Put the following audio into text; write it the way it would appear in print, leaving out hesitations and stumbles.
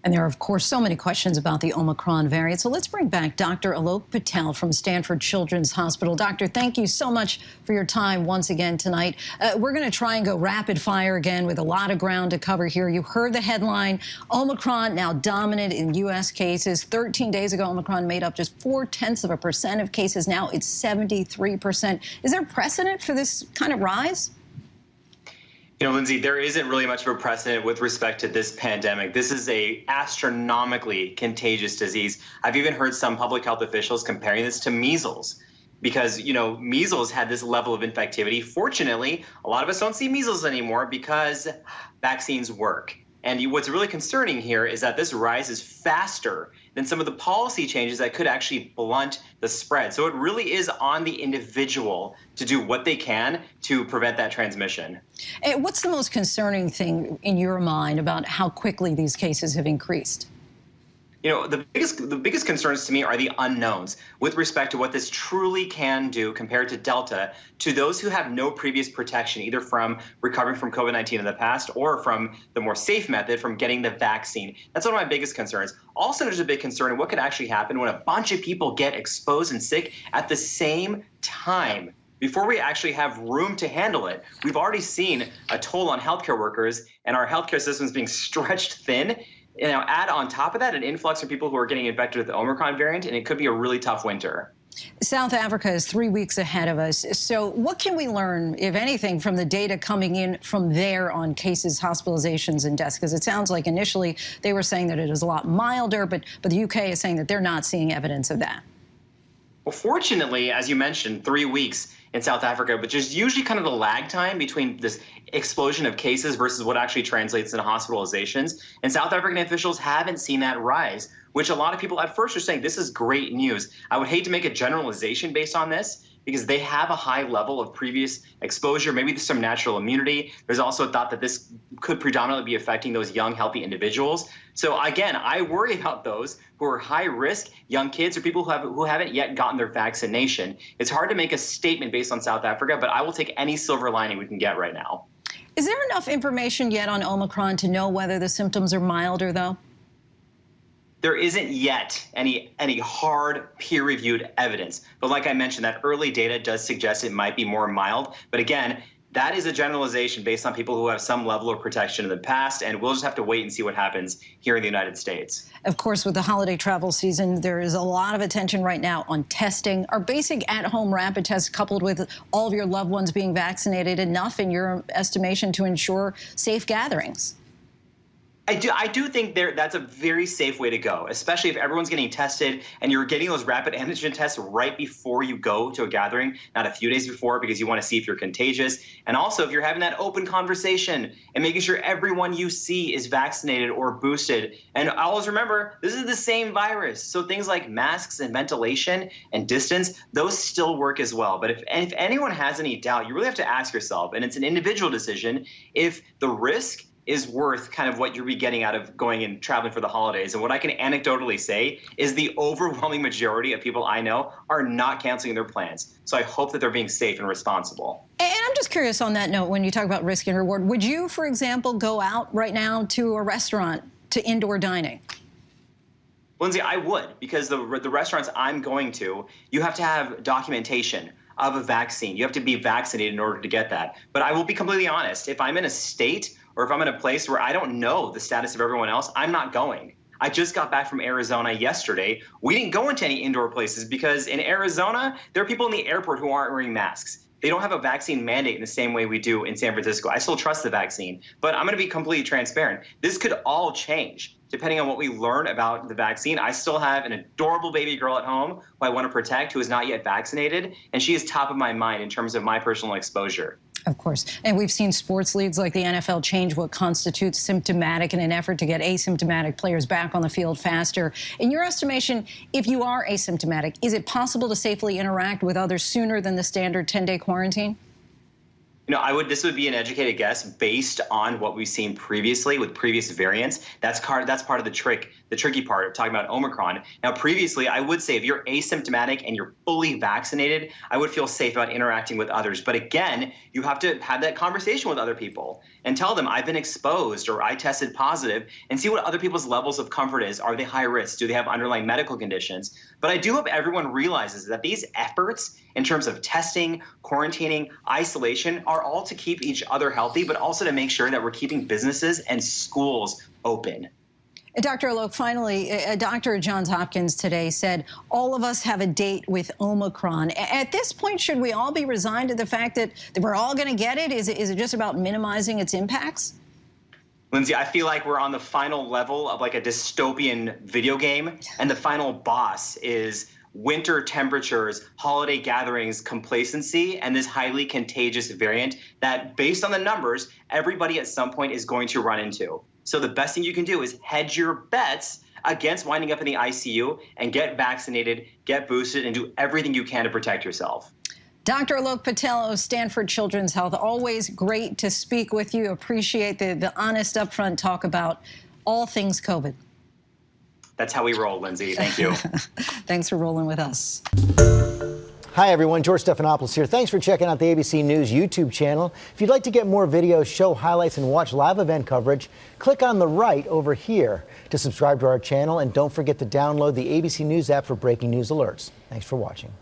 And there are, of course, so many questions about the Omicron variant. So let's bring back Dr. Alok Patel from Stanford Children's Hospital. Doctor, thank you so much for your time once again tonight. We're going to try and go rapid fire again with a lot of ground to cover here. You heard the headline, Omicron now dominant in U.S. cases. 13 days ago, Omicron made up just 0.4% of cases. Now it's 73%. Is there precedent for this kind of rise? You know, Linsey, there isn't really much of a precedent with respect to this pandemic. This is a astronomically contagious disease. I've even heard some public health officials comparing this to measles because, you know, measles had this level of infectivity. Fortunately, a lot of us don't see measles anymore because vaccines work. And what's really concerning here is that this rise is faster than some of the policy changes that could actually blunt the spread. So it really is on the individual to do what they can to prevent that transmission. And what's the most concerning thing in your mind about how quickly these cases have increased? You know, the biggest concerns to me are the unknowns with respect to what this truly can do compared to Delta to those who have no previous protection, either from recovering from COVID-19 in the past or from the more safe method from getting the vaccine. That's one of my biggest concerns. Also, there's a big concern in what could actually happen when a bunch of people get exposed and sick at the same time. Before we actually have room to handle it, we've already seen a toll on healthcare workers and our healthcare systems being stretched thin. You know, add on top of that an influx of people who are getting infected with the Omicron variant, and it could be a really tough winter. South Africa is 3 weeks ahead of us. So what can we learn, if anything, from the data coming in from there on cases, hospitalizations, and deaths? Because it sounds like initially they were saying that it is a lot milder, but the UK is saying that they're not seeing evidence of that. Well, fortunately, as you mentioned, 3 weeks in South Africa, but there's usually kind of the lag time between this explosion of cases versus what actually translates into hospitalizations. And South African officials haven't seen that rise, which a lot of people at first are saying this is great news. I would hate to make a generalization based on this because they have a high level of previous exposure. Maybe there's some natural immunity. There's also a thought that this could predominantly be affecting those young, healthy individuals. So again, I worry about those who are high risk, young kids or people who haven't yet gotten their vaccination. It's hard to make a statement based on South Africa, but I will take any silver lining we can get right now. Is there enough information yet on Omicron to know whether the symptoms are milder, though? There isn't yet any hard peer-reviewed evidence. But like I mentioned, that early data does suggest it might be more mild. But again, that is a generalization based on people who have some level of protection in the past, and we'll just have to wait and see what happens here in the United States. Of course, with the holiday travel season, there is a lot of attention right now on testing. Are basic at-home rapid tests coupled with all of your loved ones being vaccinated enough in your estimation to ensure safe gatherings? I do think that's a very safe way to go, especially if everyone's getting tested and you're getting those rapid antigen tests right before you go to a gathering, not a few days before, because you want to see if you're contagious. And also if you're having that open conversation and making sure everyone you see is vaccinated or boosted. And always remember, this is the same virus. So things like masks and ventilation and distance, those still work as well. But if anyone has any doubt, you really have to ask yourself, and it's an individual decision, if the risk is worth kind of what you'll be getting out of going and traveling for the holidays. And what I can anecdotally say is the overwhelming majority of people I know are not canceling their plans. So I hope that they're being safe and responsible. And I'm just curious on that note, when you talk about risk and reward, would you, for example, go out right now to a restaurant to indoor dining? Linsey, I would, because the restaurants I'm going to, you have to have documentation of a vaccine. You have to be vaccinated in order to get that. But I will be completely honest, if I'm in a state or if I'm in a place where I don't know the status of everyone else, I'm not going. I just got back from Arizona yesterday. We didn't go into any indoor places because in Arizona, there are people in the airport who aren't wearing masks. They don't have a vaccine mandate in the same way we do in San Francisco. I still trust the vaccine, but I'm going to be completely transparent. This could all change depending on what we learn about the vaccine. I still have an adorable baby girl at home who I want to protect who is not yet vaccinated, and she is top of my mind in terms of my personal exposure. Of course. And we've seen sports leagues like the NFL change what constitutes symptomatic in an effort to get asymptomatic players back on the field faster. In your estimation, if you are asymptomatic, is it possible to safely interact with others sooner than the standard 10-day quarantine? This would be an educated guess based on what we've seen previously with previous variants. That's part of the tricky part of talking about Omicron. Now, previously, I would say if you're asymptomatic and you're fully vaccinated, I would feel safe about interacting with others. But again, you have to have that conversation with other people and tell them I've been exposed or I tested positive, and see what other people's levels of comfort is. Are they high risk? Do they have underlying medical conditions? But I do hope everyone realizes that these efforts in terms of testing, quarantining, isolation are all to keep each other healthy, but also to make sure that we're keeping businesses and schools open. Dr. Alok, finally, a doctor at Johns Hopkins today said all of us have a date with Omicron. At this point, should we all be resigned to the fact that we're all going to get it? Is it just about minimizing its impacts? Linsey, I feel like we're on the final level of like a dystopian video game, and the final boss is winter temperatures, holiday gatherings, complacency, and this highly contagious variant that, based on the numbers, everybody at some point is going to run into. So the best thing you can do is hedge your bets against winding up in the ICU and get vaccinated, get boosted, and do everything you can to protect yourself. Dr. Alok Patel of Stanford Children's Health, always great to speak with you. Appreciate the honest, upfront talk about all things COVID. That's how we roll, Linsey. Thank you. Thanks for rolling with us. Hi, everyone. George Stephanopoulos here. Thanks for checking out the ABC News YouTube channel. If you'd like to get more videos, show highlights, and watch live event coverage, click on the right over here to subscribe to our channel. And don't forget to download the ABC News app for breaking news alerts. Thanks for watching.